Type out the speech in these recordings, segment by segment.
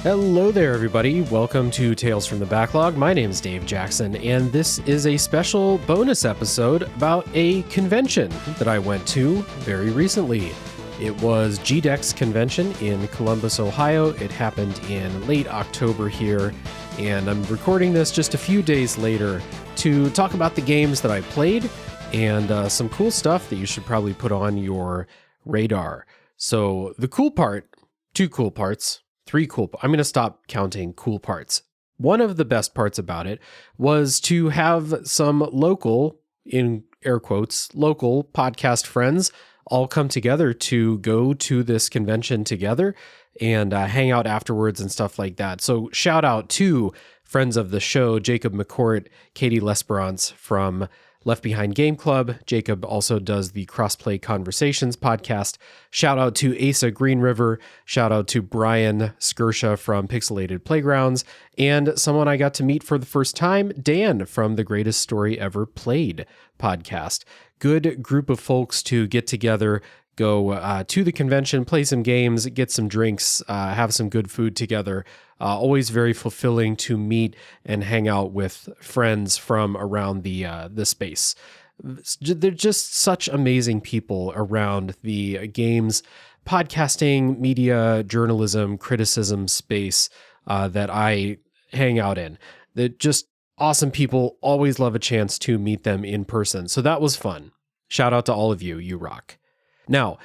Hello there, everybody. Welcome to Tales from the Backlog. My name is Dave Jackson, and this is a special bonus episode about a convention that I went to very recently. It was GDEX convention in Columbus, Ohio. It happened in late October here, and I'm recording this just a few days later to talk about the games that I played and some cool stuff that you should probably put on your radar. So the cool part, two cool parts, I'm going to stop counting cool parts. One of the best parts about it was to have some local, in air quotes, local podcast friends all come together to go to this convention together and hang out afterwards and stuff like that. So shout out to friends of the show, Jacob McCourt, Katie Lesperance from Left Behind Game Club. Jacob also does the Crossplay Conversations podcast. Shout out to Asa Green River. Shout out to Brian Skirsha from Pixelated Playgrounds. And someone I got to meet for the first time, Dan from the Greatest Story Ever Played podcast. Good group of folks to get together, go to the convention, play some games, get some drinks, have some good food together. Always very fulfilling to meet and hang out with friends from around the space. They're just such amazing people around the games, podcasting, media, journalism, criticism space that I hang out in. They're just awesome people. Always love a chance to meet them in person. So that was fun. Shout out to all of you. You rock. Now,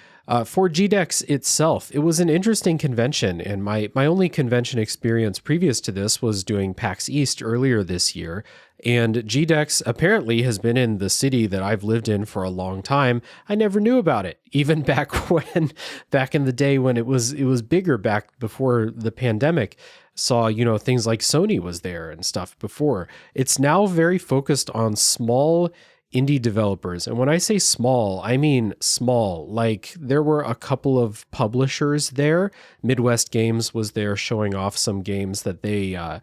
for GDEX itself, it was an interesting convention, and my only convention experience previous to this was doing PAX East earlier this year, and GDEX apparently has been in the city that I've lived in for a long time. I never knew about it, even back in the day when it was bigger, back before the pandemic. Saw, things like Sony was there and stuff before. It's now very focused on small indie developers. And when I say small, I mean small. Like, there were a couple of publishers there. Midwest Games was there showing off some games that they are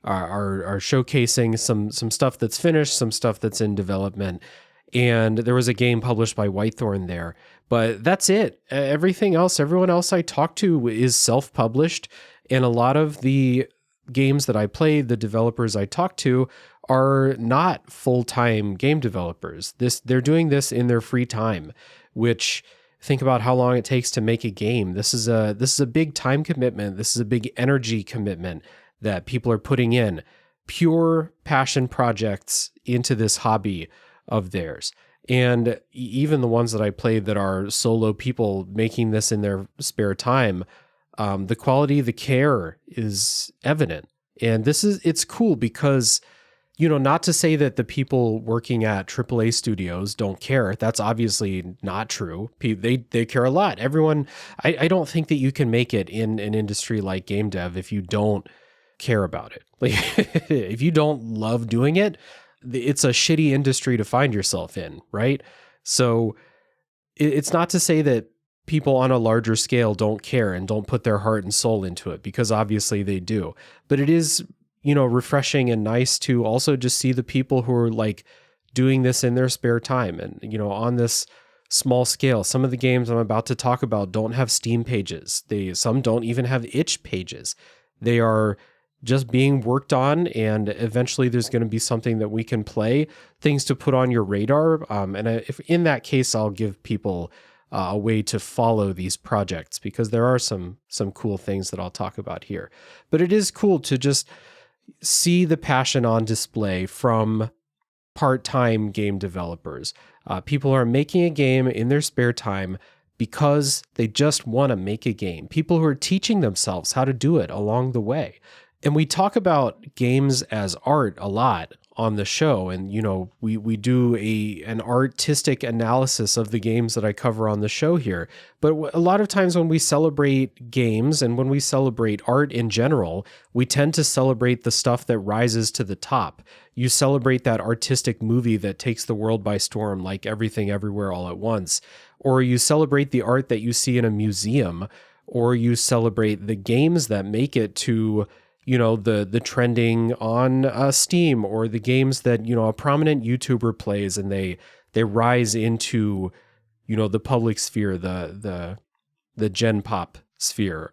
showcasing, some stuff that's finished, some stuff that's in development. And there was a game published by Whitethorn there. But that's it. Everything else, everyone else I talked to is self-published. And a lot of the games that I played, the developers I talked to, are not full-time game developers. They're doing this in their free time, which, think about how long it takes to make a game. This is a big time commitment. This is a big energy commitment that people are putting in. Pure passion projects into this hobby of theirs. And even the ones that I played that are solo people making this in their spare time, the quality, the care is evident. And it's cool because, not to say that the people working at AAA studios don't care. That's obviously not true. They care a lot. Everyone, I don't think that you can make it in an industry like game dev if you don't care about it. Like, if you don't love doing it, it's a shitty industry to find yourself in, right? So it's not to say that people on a larger scale don't care and don't put their heart and soul into it, because obviously they do. But it is, refreshing and nice to also just see the people who are like doing this in their spare time and, on this small scale. Some of the games I'm about to talk about don't have Steam pages. Some don't even have itch pages. They are just being worked on, and eventually there's going to be something that we can play, things to put on your radar. If in that case, I'll give people a way to follow these projects, because there are some cool things that I'll talk about here. But it is cool to just see the passion on display from part-time game developers. People are making a game in their spare time because they just want to make a game. People who are teaching themselves how to do it along the way. And we talk about games as art a lot on the show. And, we do an artistic analysis of the games that I cover on the show here. But a lot of times when we celebrate games and when we celebrate art in general, we tend to celebrate the stuff that rises to the top. You celebrate that artistic movie that takes the world by storm, like Everything Everywhere All at Once. Or you celebrate the art that you see in a museum, or you celebrate the games that make it to the trending on Steam, or the games that, a prominent YouTuber plays and they rise into, the public sphere, the Gen Pop sphere,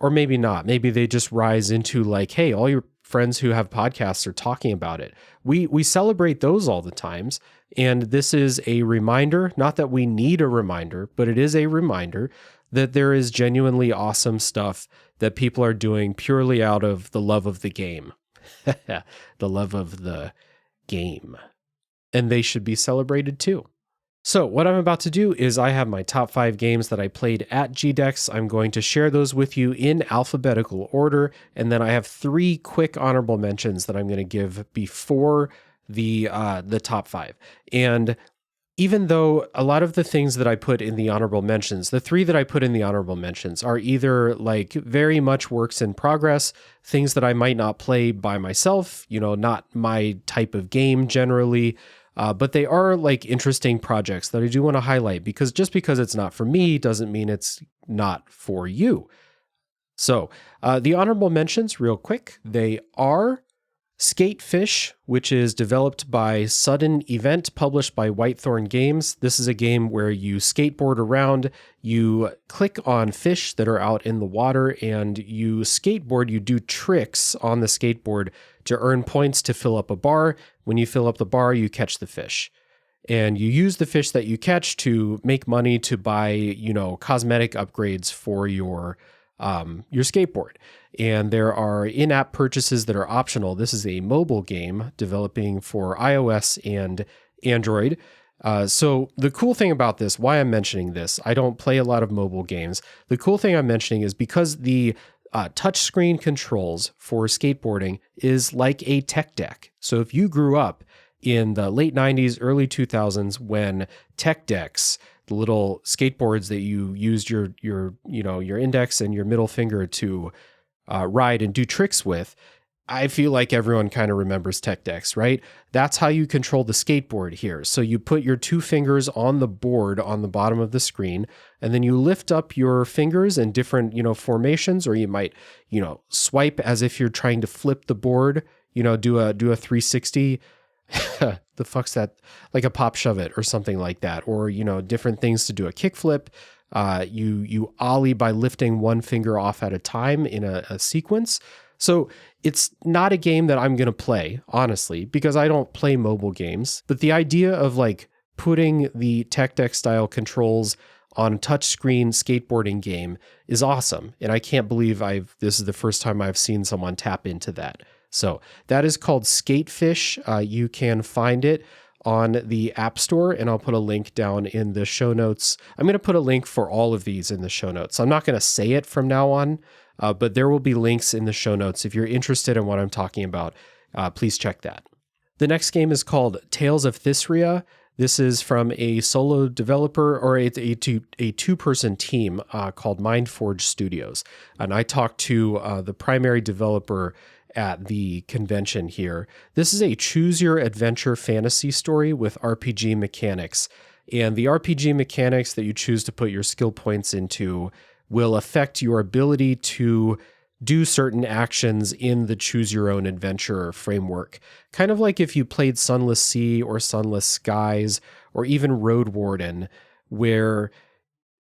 Or maybe not. Maybe they just rise into like, hey, all your friends who have podcasts are talking about it. We celebrate those all the times. And this is a reminder, not that we need a reminder, but it is a reminder that there is genuinely awesome stuff that people are doing purely out of the love of the game. The love of the game. And they should be celebrated too. So what I'm about to do is I have my top 5 games that I played at GDEX. I'm going to share those with you in alphabetical order. And then I have 3 quick honorable mentions that I'm going to give before the top 5. And even though a lot of the things that I put in the honorable mentions, the 3 that I put in the honorable mentions are either like very much works in progress, things that I might not play by myself, not my type of game generally, but they are like interesting projects that I do want to highlight because just because it's not for me doesn't mean it's not for you. So the honorable mentions real quick, they are Skatefish, which is developed by Sudden Event, published by Whitethorn Games. This is a game where you skateboard around, you click on fish that are out in the water, and you skateboard, you do tricks on the skateboard to earn points to fill up a bar. When you fill up the bar, you catch the fish. And you use the fish that you catch to make money to buy, cosmetic upgrades for your skateboard. And there are in-app purchases that are optional. This is a mobile game developing for iOS and Android. So the cool thing about this, why I'm mentioning this, I don't play a lot of mobile games. The cool thing I'm mentioning is because the touchscreen controls for skateboarding is like a tech deck. So if you grew up in the late 90s, early 2000s when tech decks, the little skateboards that you used your index and your middle finger to ride and do tricks with, I feel like everyone kind of remembers tech decks, right? That's how you control the skateboard here. So you put your 2 fingers on the board on the bottom of the screen, and then you lift up your fingers in different, formations, or you might, swipe as if you're trying to flip the board, do a 360. The fuck's that? Like a pop shove it or something like that, or different things to do a kickflip. You ollie by lifting 1 finger off at a time in a sequence. So it's not a game that I'm going to play, honestly, because I don't play mobile games. But the idea of like putting the tech deck style controls on a touchscreen skateboarding game is awesome. And I can't believe this is the first time I've seen someone tap into that. So that is called Skatefish. You can find it on the App Store, and I'll put a link down in the show notes. I'm going to put a link for all of these in the show notes. I'm not going to say it from now on, but there will be links in the show notes. If you're interested in what I'm talking about, please check that. The next game is called Tales of Thysria. This is from a solo developer, or a 2-person team called Mindforge Studios. And I talked to the primary developer at the convention here. This is a choose-your-adventure fantasy story with RPG mechanics. And the RPG mechanics that you choose to put your skill points into will affect your ability to do certain actions in the choose-your-own-adventure framework. Kind of like if you played Sunless Sea or Sunless Skies or even Road Warden, where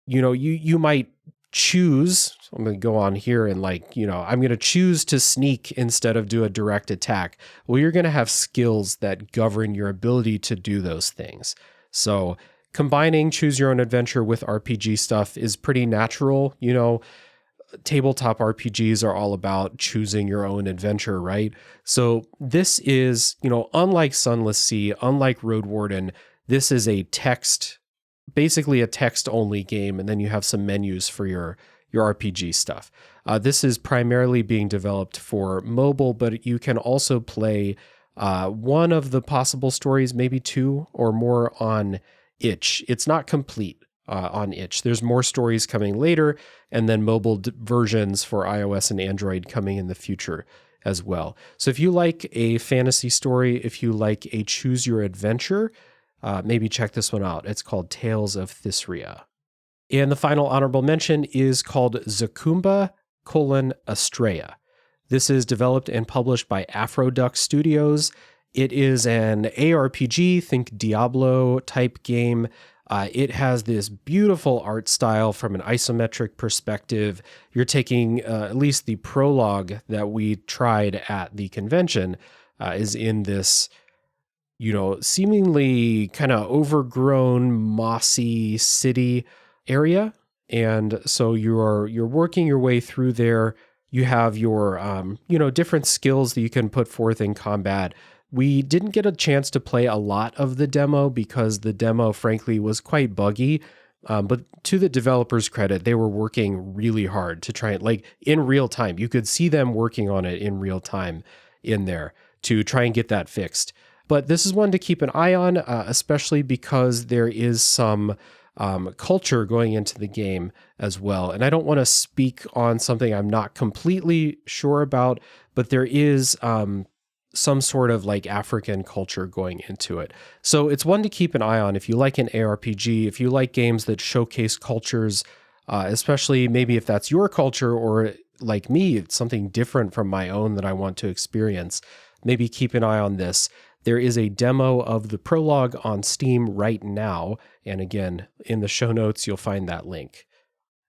you might choose, I'm going to go on here and I'm going to choose to sneak instead of do a direct attack. Well, you're going to have skills that govern your ability to do those things. So combining choose your own adventure with RPG stuff is pretty natural. Tabletop RPGs are all about choosing your own adventure, right? So this is, unlike Sunless Sea, unlike Road Warden, this is basically a text-only game, and then you have some menus for your RPG stuff. This is primarily being developed for mobile, but you can also play one of the possible stories, maybe 2 or more on itch. It's not complete on itch. There's more stories coming later, and then mobile versions for iOS and Android coming in the future as well. So if you like a fantasy story, if you like a choose your adventure, maybe check this one out. It's called Tales of Thysria. And the final honorable mention is called Zakumba: Astrea. This is developed and published by Afroduck Studios. It is an ARPG, think Diablo type game. It has this beautiful art style from an isometric perspective. You're taking at least the prologue that we tried at the convention is in this, seemingly kind of overgrown, mossy city area. And so you're working your way through there. You have your, different skills that you can put forth in combat. We didn't get a chance to play a lot of the demo because the demo, frankly, was quite buggy. But to the developers' credit, they were working really hard to try it, in real time. You could see them working on it in real time in there to try and get that fixed. But this is one to keep an eye on, especially because there is some culture going into the game as well. And I don't want to speak on something I'm not completely sure about, but there is some sort of African culture going into it. So it's one to keep an eye on if you like an ARPG, if you like games that showcase cultures, especially maybe if that's your culture or like me, it's something different from my own that I want to experience. Maybe keep an eye on this. There is a demo of the prologue on Steam right now. And again, in the show notes, you'll find that link.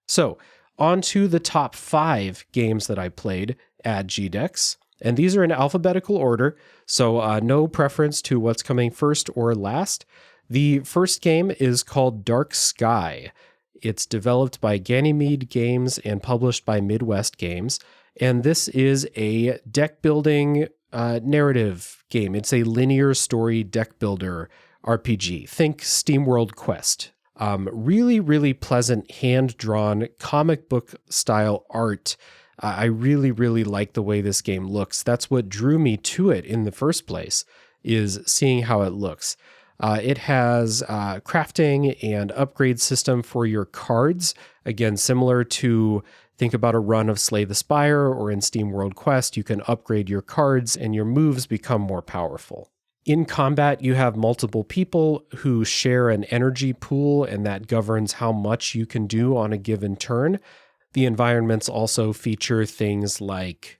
So on to the top 5 games that I played at GDEX. And these are in alphabetical order, so no preference to what's coming first or last. The first game is called Dark Sky. It's developed by Ganymede Games and published by Midwest Games. And this is a deck building narrative game. It's a linear story deck builder RPG. Think SteamWorld Quest. Really, really pleasant hand-drawn comic book style art. I really, really like the way this game looks. That's what drew me to it in the first place, is seeing how it looks. It has crafting and upgrade system for your cards. Again, similar to, think about a run of Slay the Spire or in SteamWorld Quest, you can upgrade your cards and your moves become more powerful. In combat, you have multiple people who share an energy pool, and that governs how much you can do on a given turn. The environments also feature things like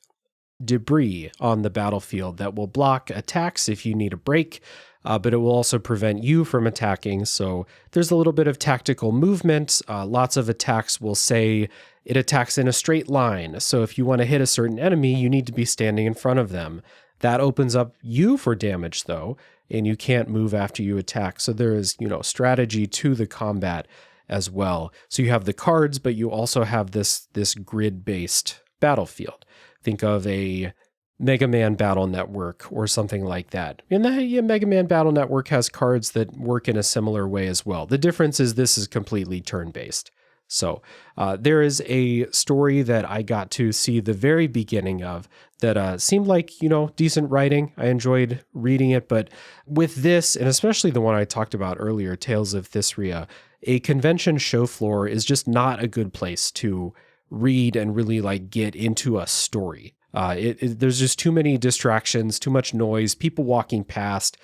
debris on the battlefield that will block attacks if you need a break, but it will also prevent you from attacking. So there's a little bit of tactical movement. Lots of attacks will say it attacks in a straight line. So if you want to hit a certain enemy, you need to be standing in front of them. That opens up you for damage, though, and you can't move after you attack. So there is, strategy to the combat as well. So you have the cards, but you also have this grid-based battlefield. Think of a Mega Man Battle Network or something like that. And the Mega Man Battle Network has cards that work in a similar way as well. The difference is this is completely turn-based. So there is a story that I got to see the very beginning of that seemed like, decent writing. I enjoyed reading it, but with this, and especially the one I talked about earlier, Tales of Thysria, a convention show floor is just not a good place to read and really get into a story. There's just too many distractions, too much noise, people walking past.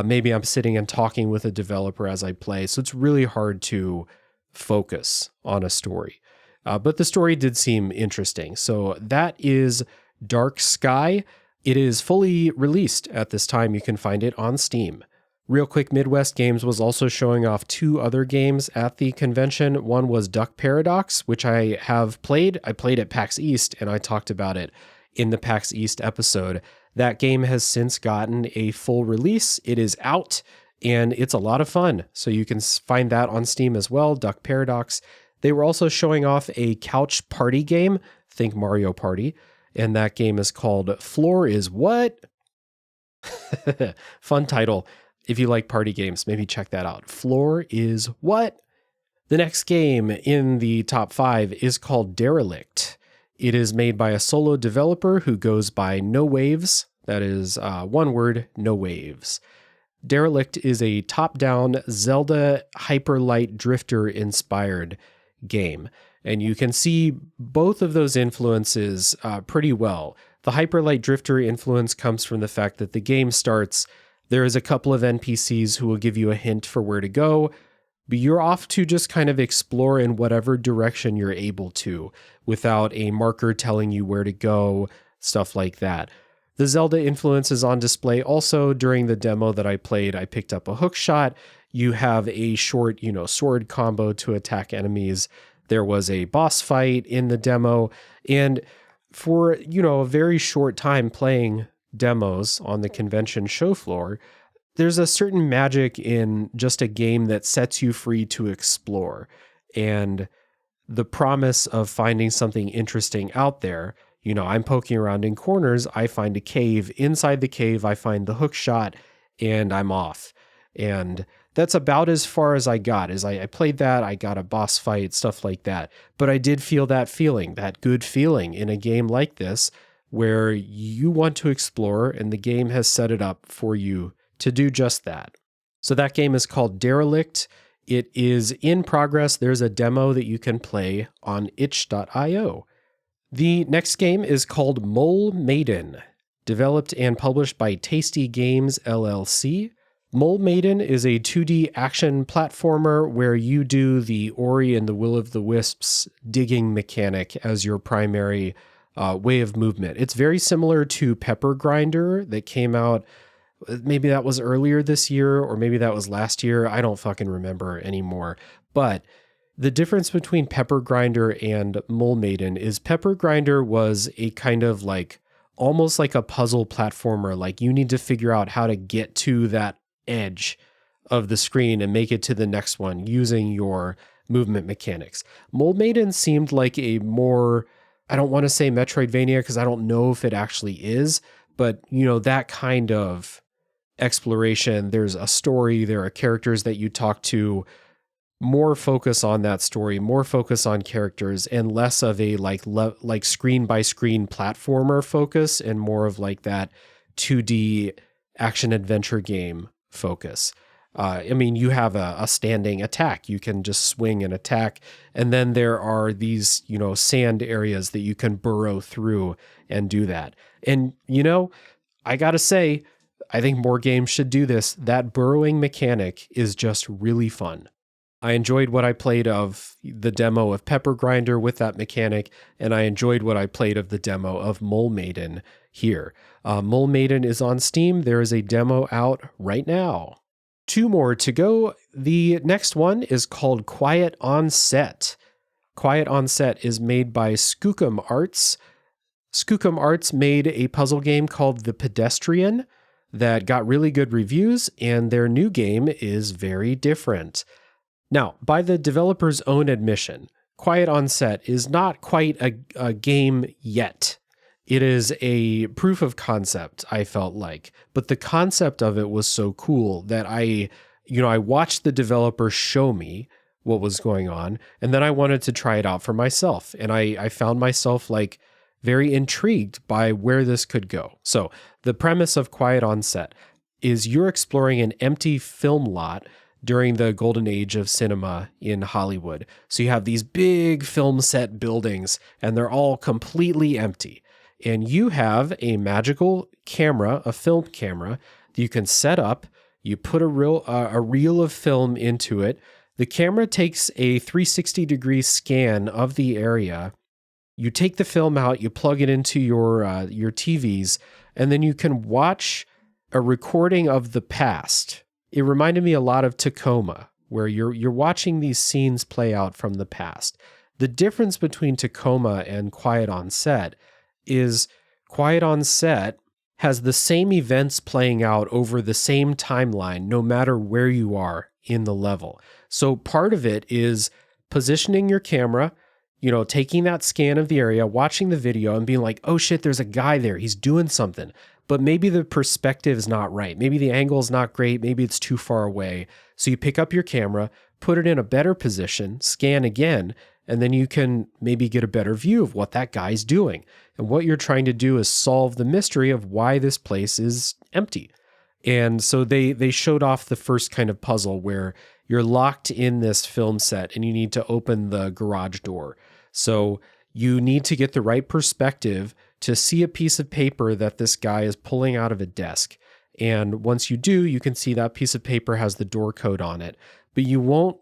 Maybe I'm sitting and talking with a developer as I play. So it's really hard to focus on a story. But the story did seem interesting. So that is Dark Sky. It is fully released at this time. You can find it on Steam. Real quick, Midwest Games was also showing off 2 other games at the convention. One was Duck Paradox, which I have played. I played at PAX East, and I talked about it in the PAX East episode. That game has since gotten a full release. It is out, and it's a lot of fun. So you can find that on Steam as well, Duck Paradox. They were also showing off a couch party game, think Mario Party, and that game is called Floor is What? Fun title. If you like party games, maybe check that out. Floor is What? The next game in the top 5 is called Derelict. It is made by a solo developer who goes by No Waves. That is one word, No Waves. Derelict is a top-down Zelda Hyperlight Drifter inspired game. And you can see both of those influences pretty well. The Hyperlight Drifter influence comes from the fact that the game starts, there is a couple of NPCs who will give you a hint for where to go, but you're off to just kind of explore in whatever direction you're able to without a marker telling you where to go, stuff like that. The Zelda influence is on display also. During the demo that I played, I picked up a hook shot. You have a short, sword combo to attack enemies. There was a boss fight in the demo. And for, a very short time playing demos on the convention show floor, there's a certain magic in just a game that sets you free to explore. And the promise of finding something interesting out there. I'm poking around in corners, I find a cave. Inside the cave, I find the hook shot, and I'm off. And that's about as far as I got. As I played that, I got a boss fight, stuff like that. But I did feel that feeling, that good feeling in a game like this, where you want to explore, and the game has set it up for you to do just that. So that game is called Derelict. It is in progress. There's a demo that you can play on itch.io. The next game is called Mole Maiden, developed and published by Tasty Games LLC. Mole Maiden is a 2D action platformer where you do the Ori and the Will of the Wisps digging mechanic as your primary way of movement. It's very similar to Pepper Grinder that came out, maybe that was earlier this year, or maybe that was last year. I don't fucking remember anymore. But the difference between Pepper Grinder and Mole Maiden is Pepper Grinder was a kind of like, almost like a puzzle platformer. Like you need to figure out how to get to that edge of the screen and make it to the next one using your movement mechanics. Mole Maiden seemed like a more, I don't want to say Metroidvania because I don't know if it actually is, but that kind of exploration. There's a story, there are characters that you talk to, more focus on that story, more focus on characters, and less of a like screen by screen platformer focus, and more of like that 2D action adventure game focus. You have a standing attack. You can just swing and attack. And then there are these, sand areas that you can burrow through and do that. And, I gotta say, I think more games should do this. That burrowing mechanic is just really fun. I enjoyed what I played of the demo of Pepper Grinder with that mechanic, and I enjoyed what I played of the demo of Mole Maiden here. Mole Maiden is on Steam. There is a demo out right now. 2 more to go. The next one is called Quiet on Set. Quiet on Set is made by Skookum Arts. Skookum Arts made a puzzle game called The Pedestrian that got really good reviews, and their new game is very different. Now, by the developer's own admission, Quiet on Set is not quite a game yet. It is a proof of concept, I felt like. But the concept of it was so cool that I watched the developer show me what was going on, and then I wanted to try it out for myself. And I found myself like very intrigued by where this could go. So the premise of Quiet on Set is you're exploring an empty film lot during the golden age of cinema in Hollywood. So you have these big film set buildings, and they're all completely empty. And you have a magical camera, a film camera, that you can set up. You put a reel of film into it. The camera takes a 360-degree scan of the area. You take the film out, you plug it into your TVs, and then you can watch a recording of the past. It reminded me a lot of Tacoma, where you're watching these scenes play out from the past. The difference between Tacoma and Quiet on Set is Quiet on Set has the same events playing out over the same timeline, no matter where you are in the level. So part of it is positioning your camera, taking that scan of the area, watching the video and being like, oh shit, there's a guy there. He's doing something. But maybe the perspective is not right. Maybe the angle is not great. Maybe it's too far away. So you pick up your camera, put it in a better position, scan again, and then you can maybe get a better view of what that guy's doing. And what you're trying to do is solve the mystery of why this place is empty. And so they showed off the first kind of puzzle where you're locked in this film set and you need to open the garage door. So you need to get the right perspective to see a piece of paper that this guy is pulling out of a desk. And once you do, you can see that piece of paper has the door code on it, but you won't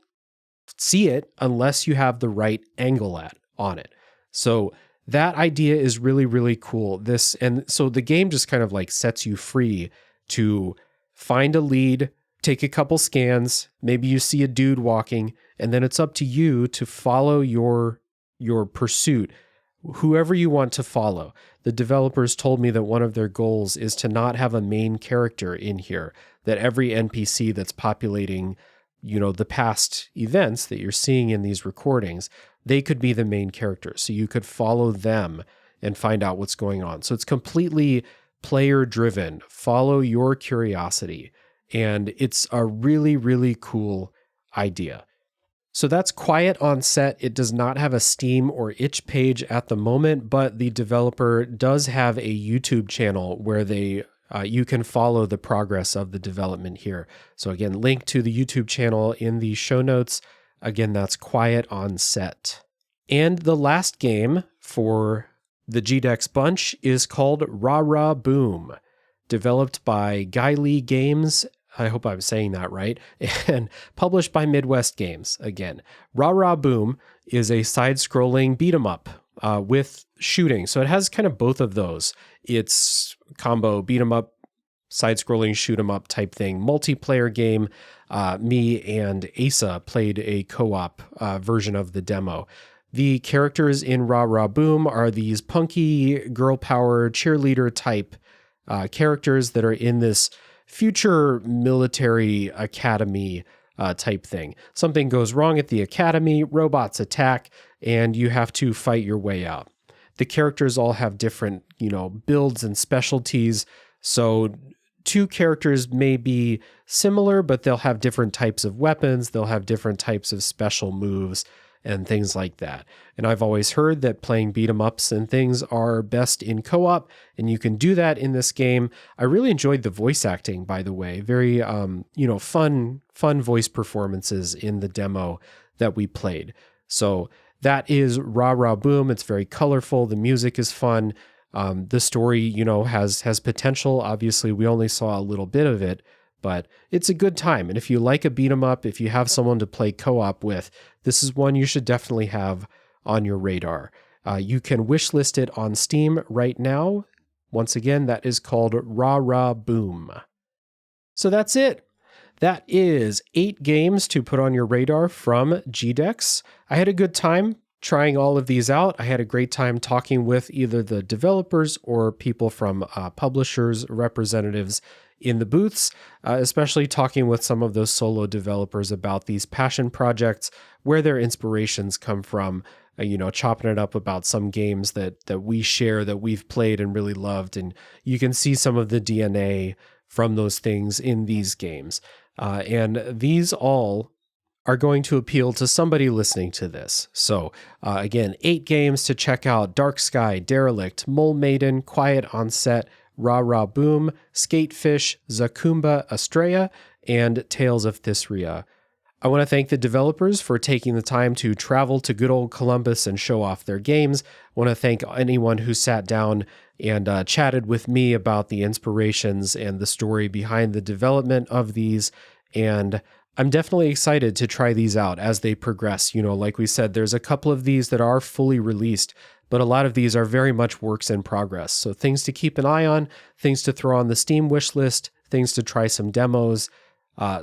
see it unless you have the right angle on it. So that idea is really, really cool. And so the game just kind of like sets you free to find a lead, take a couple scans, maybe you see a dude walking, and then it's up to you to follow your pursuit, whoever you want to follow. The developers told me that one of their goals is to not have a main character in here, that every NPC that's populating, the past events that you're seeing in these recordings, they could be the main character. So you could follow them and find out what's going on. So it's completely player driven. Follow your curiosity. And it's a really, really cool idea. So that's Quiet on Set. It does not have a Steam or itch page at the moment, but the developer does have a YouTube channel where you can follow the progress of the development here. So again, link to the YouTube channel in the show notes. Again, that's Quiet on Set. And the last game for the GDEX bunch is called Rah Rah Boom, developed by Guy Lee Games. I hope I'm saying that right, and published by Midwest Games again. Rah Rah Boom is a side-scrolling beat-em-up with shooting. So it has kind of both of those. It's combo beat-em-up, side-scrolling shoot-em-up type thing, multiplayer game. Me and Asa played a co-op version of the demo. The characters in Rah Rah Boom are these punky, girl power, cheerleader type characters that are in this future military academy type thing. Something goes wrong at the academy, robots attack, and you have to fight your way out. The characters all have different, builds and specialties. So two characters may be similar, but they'll have different types of weapons. They'll have different types of special moves and things like that. And I've always heard that playing beat 'em ups and things are best in co-op, and you can do that in this game. I really enjoyed the voice acting, by the way. Very, fun voice performances in the demo that we played. So that is Rah Rah Boom. It's very colorful. The music is fun. The story, has potential. Obviously, we only saw a little bit of it, but it's a good time. And if you like a beat 'em up, if you have someone to play co-op with, this is one you should definitely have on your radar. You can wishlist it on Steam right now. Once again, that is called Rah Rah Boom. So that's it. That is 8 games to put on your radar from GDEX. I had a good time trying all of these out. I had a great time talking with either the developers or people from publishers, representatives in the booths, especially talking with some of those solo developers about these passion projects, where their inspirations come from, chopping it up about some games that we share, that we've played and really loved. And you can see some of the DNA from those things in these games. And these all are going to appeal to somebody listening to this. So again, 8 games to check out: Dark Sky, Derelict, Mole Maiden, Quiet on Set, Rah Rah Boom, Skatefish, Zakumba Estrella, and Tales of Thysria. I want to thank the developers for taking the time to travel to good old Columbus and show off their games. I want to thank anyone who sat down and chatted with me about the inspirations and the story behind the development of these. And I'm definitely excited to try these out as they progress. Like we said, there's a couple of these that are fully released, but a lot of these are very much works in progress. So things to keep an eye on, things to throw on the Steam wish list, things to try some demos,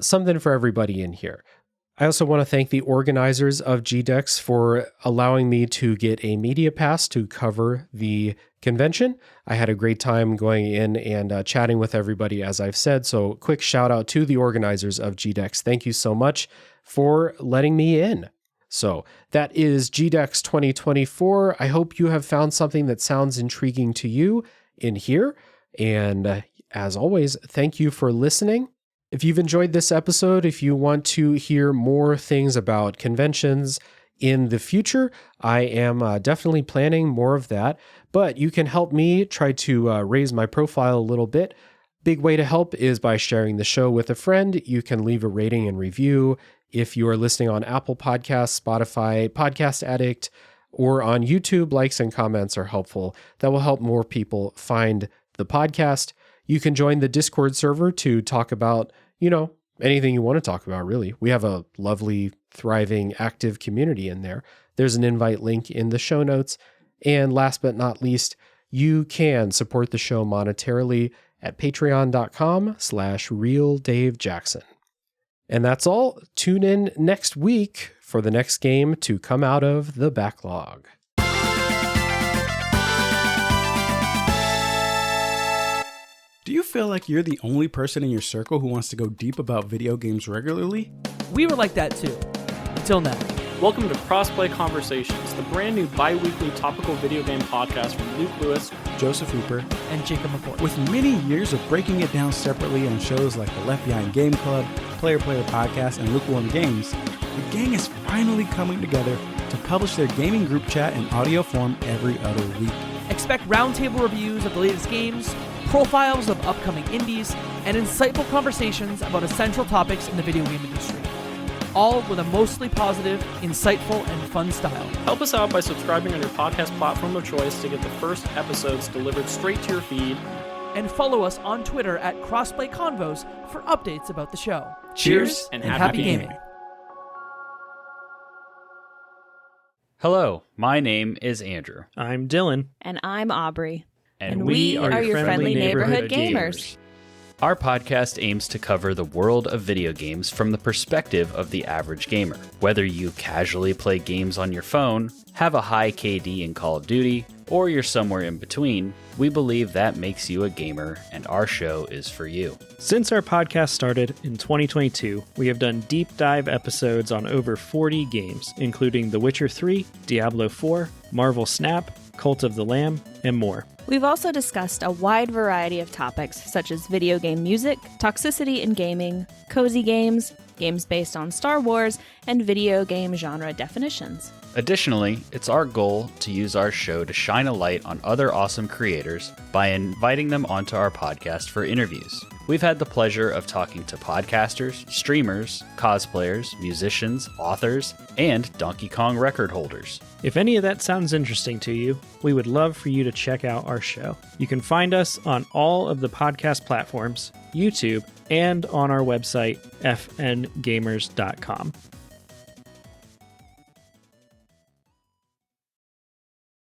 something for everybody in here. I also want to thank the organizers of GDEX for allowing me to get a media pass to cover the convention. I had a great time going in and chatting with everybody, as I've said. So quick shout out to the organizers of GDEX. Thank you so much for letting me in. So that is GDEX 2024. I hope you have found something that sounds intriguing to you in here. And as always, thank you for listening. If you've enjoyed this episode, if you want to hear more things about conventions in the future, I am definitely planning more of that, but you can help me try to raise my profile a little bit. Big way to help is by sharing the show with a friend. You can leave a rating and review if you are listening on Apple Podcasts, Spotify, Podcast Addict, or on YouTube. Likes and comments are helpful. That will help more people find the podcast. You can join the Discord server to talk about, anything you want to talk about, really. We have a lovely, thriving, active community in there. There's an invite link in the show notes. And last but not least, you can support the show monetarily at patreon.com/realdavejackson. And that's all. Tune in next week for the next game to come out of the backlog. Do you feel like you're the only person in your circle who wants to go deep about video games regularly? We were like that too, until now. Welcome to Crossplay Conversations, the brand new bi-weekly topical video game podcast from Luke Lewis, Joseph Hooper, And Jacob McCoy. with many years of breaking it down separately on shows like the Left Behind Game Club, Player Podcast, and Lukewarm Games, the gang is finally coming together to publish their gaming group chat in audio form every other week. Expect roundtable reviews of the latest games, profiles of upcoming indies, and insightful conversations about essential topics in the video game industry. All with a mostly positive, insightful, and fun style. Help us out by subscribing on your podcast platform of choice to get the first episodes delivered straight to your feed. And follow us on Twitter at Crossplay Convos for updates about the show. Cheers and happy gaming. Hello, my name is Andrew. I'm Dylan. And I'm Aubrey. And we are your friendly neighborhood gamers. Our podcast aims to cover the world of video games from the perspective of the average gamer. Whether you casually play games on your phone, have a high KD in Call of Duty, or you're somewhere in between, we believe that makes you a gamer, and our show is for you. Since our podcast started in 2022, we have done deep dive episodes on over 40 games, including The Witcher 3, Diablo 4, Marvel Snap, Cult of the Lamb, and more. We've also discussed a wide variety of topics such as video game music, toxicity in gaming, cozy games, games based on Star Wars, and video game genre definitions. Additionally, it's our goal to use our show to shine a light on other awesome creators by inviting them onto our podcast for interviews. We've had the pleasure of talking to podcasters, streamers, cosplayers, musicians, authors, and Donkey Kong record holders. If any of that sounds interesting to you, we would love for you to check out our show. You can find us on all of the podcast platforms, YouTube, and on our website, fngamers.com.